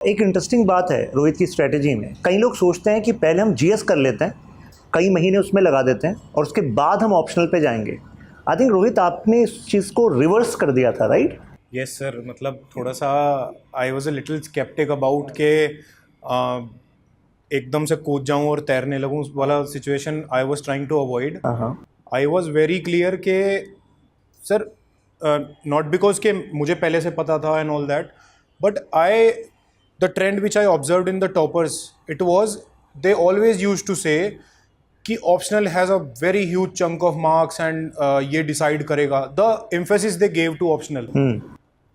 एक इंटरेस्टिंग बात है रोहित की स्ट्रेटेजी में, कई लोग सोचते हैं कि पहले हम जीएस कर लेते हैं, कई महीने उसमें लगा देते हैं और उसके बाद हम ऑप्शनल पे जाएंगे। आई थिंक रोहित आपने इस चीज़ को रिवर्स कर दिया था, राइट? यस सर, मतलब थोड़ा सा I was a little sceptic about के एकदम से कूद जाऊं और तैरने लगूं वाला situation I was trying to avoid. I was very clear के सर, नॉट बिकॉज के मुझे पहले से पता था and all that, but the trend which I observed in the toppers, it was they always use to say कि optional has a very huge chunk of marks and ये decide करेगा, the emphasis they gave to optional.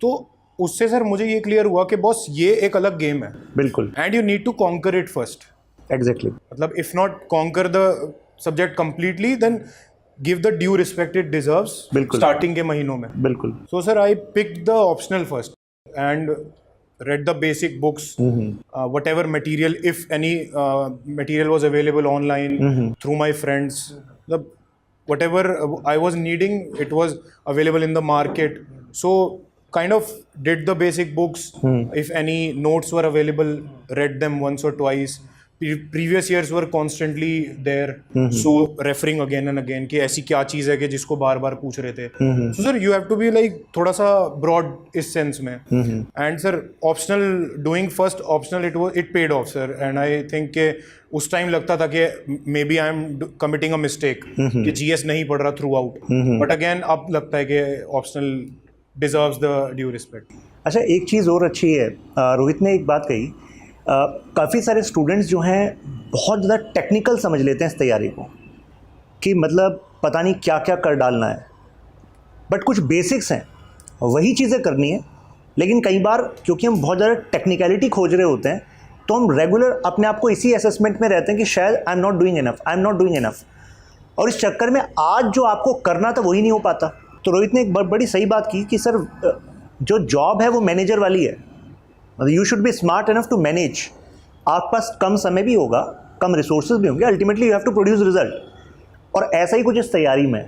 तो उससे sir मुझे ये clear हुआ कि boss ये एक अलग गेम है, बिल्कुल, and you need to conquer it first. Exactly. मतलब if not conquer the subject completely, then give the due respect it deserves starting के महीनों में। बिल्कुल। So sir I pick the optional first and read the basic books, whatever material, if any material was available online through my friends, whatever I was needing, it was available in the market. So kind of did the basic books. If any notes were available, read them once or twice. Previous years were constantly there, so referring again and again कि ऐसी क्या चीज़ है कि जिसको बार बार पूछ रहे थे. So sir, you have to be like थोड़ा सा broad इस sense में. And sir, optional, doing first optional, it paid off sir. And I think कि उस टाइम लगता था कि maybe I am committing a mistake कि GS नहीं पढ़ रहा throughout. But again अब लगता है कि optional deserves the due respect. अच्छा, एक चीज़ और अच्छी है, रोहित ने एक बात कही, काफ़ी सारे स्टूडेंट्स जो हैं बहुत ज़्यादा टेक्निकल समझ लेते हैं इस तैयारी को, कि मतलब पता नहीं क्या क्या कर डालना है, बट कुछ बेसिक्स हैं वही चीज़ें करनी है। लेकिन कई बार क्योंकि हम बहुत ज़्यादा टेक्निकलिटी खोज रहे होते हैं, तो हम रेगुलर अपने आप को इसी असेसमेंट में रहते हैं कि शायद I am not doing enough, और इस चक्कर में आज जो आपको करना था वही नहीं हो पाता। तो रोहित ने एक बड़ी सही बात की कि सर जो जॉब है वो मैनेजर वाली है, मतलब you should be smart enough to manage. आपके पास कम समय भी होगा, कम रिसोर्सेज भी होंगे, ultimately you have to produce result, और ऐसा ही कुछ इस तैयारी में है।